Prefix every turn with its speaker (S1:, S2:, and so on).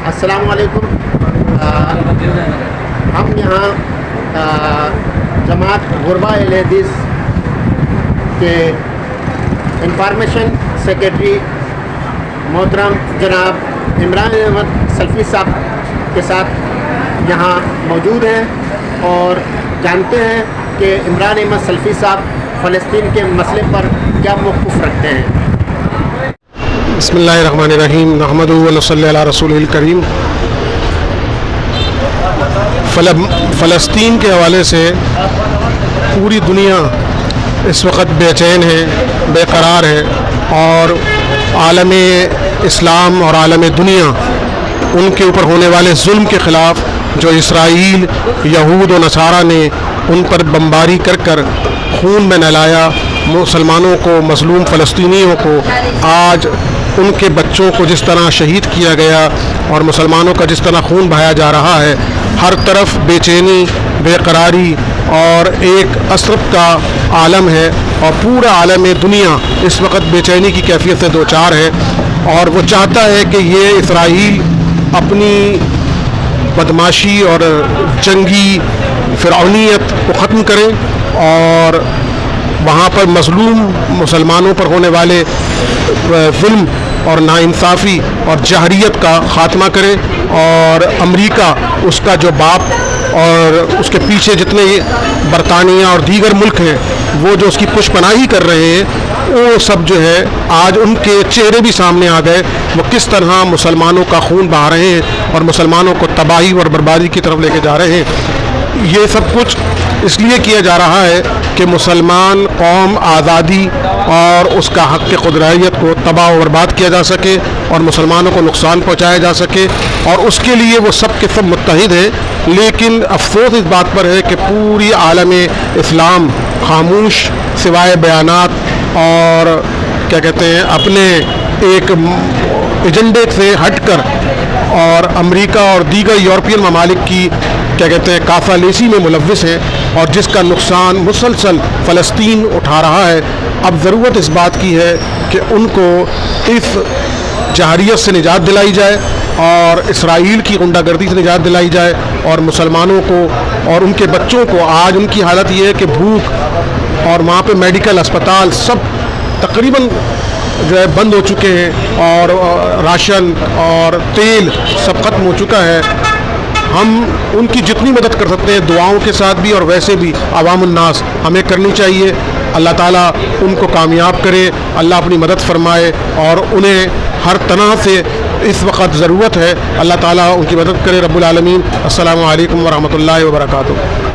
S1: السلام علیکم. ہم یہاں جماعت غرباء اہل حدیث کے انفارمیشن سیکریٹری محترم جناب عمران احمد سلفی صاحب کے ساتھ یہاں موجود ہیں اور جانتے ہیں کہ عمران احمد سلفی صاحب فلسطین کے مسئلے پر کیا موقف رکھتے ہیں.
S2: بسم اللہ الرحمن الرحیم. نحمدہ و نصلی علی رسول الکریم. فلسطین کے حوالے سے پوری دنیا اس وقت بے چین ہے, بے قرار ہے, اور عالم اسلام اور عالم دنیا ان کے اوپر ہونے والے ظلم کے خلاف جو اسرائیل, یہود و نصارہ نے ان پر بمباری کر کر خون میں نہلایا مسلمانوں کو, مظلوم فلسطینیوں کو, آج ان کے بچوں کو جس طرح شہید کیا گیا اور مسلمانوں کا جس طرح خون بہایا جا رہا ہے, ہر طرف بے چینی, بے قراری اور ایک اسرت کا عالم ہے, اور پورا عالم دنیا اس وقت بے چینی کی کیفیت سے دوچار ہے. اور وہ چاہتا ہے کہ یہ اسرائیل اپنی بدماشی اور جنگی فرعونیت کو ختم کرے اور وہاں پر مظلوم مسلمانوں پر ہونے والے ظلم اور ناانصافی اور جہریت کا خاتمہ کرے, اور امریکہ اس کا جو باپ اور اس کے پیچھے جتنے برطانیہ اور دیگر ملک ہیں وہ جو اس کی پشت پناہی کر رہے ہیں, وہ سب جو ہے آج ان کے چہرے بھی سامنے آ گئے, وہ کس طرح مسلمانوں کا خون بہا رہے ہیں اور مسلمانوں کو تباہی اور بربادی کی طرف لے کے جا رہے ہیں. یہ سب کچھ اس لیے کیا جا رہا ہے کہ مسلمان قوم آزادی اور اس کا حق قدرائیت کو تباہ و برباد کیا جا سکے اور مسلمانوں کو نقصان پہنچایا جا سکے, اور اس کے لیے وہ سب کے سب متحد ہیں. لیکن افسوس اس بات پر ہے کہ پوری عالم اسلام خاموش, سوائے بیانات اور کیا کہتے ہیں اپنے ایک ایجنڈے سے ہٹ کر, اور امریکہ اور دیگر یورپین ممالک کی کیا کہتے ہیں کافہ لیسی میں ملوث ہے, اور جس کا نقصان مسلسل فلسطین اٹھا رہا ہے. اب ضرورت اس بات کی ہے کہ ان کو اس جہریت سے نجات دلائی جائے اور اسرائیل کی غنڈہ گردی سے نجات دلائی جائے, اور مسلمانوں کو اور ان کے بچوں کو, آج ان کی حالت یہ ہے کہ بھوک, اور وہاں پہ میڈیکل اسپتال سب تقریباً جو ہے بند ہو چکے ہیں, اور راشن اور تیل سب ختم ہو چکا ہے. ہم ان کی جتنی مدد کر سکتے ہیں دعاؤں کے ساتھ بھی اور ویسے بھی عوام الناس ہمیں کرنی چاہیے. اللہ تعالیٰ ان کو کامیاب کرے, اللہ اپنی مدد فرمائے, اور انہیں ہر طرح سے اس وقت ضرورت ہے. اللہ تعالیٰ ان کی مدد کرے رب العالمین. السلام علیکم ورحمۃ اللہ وبرکاتہ.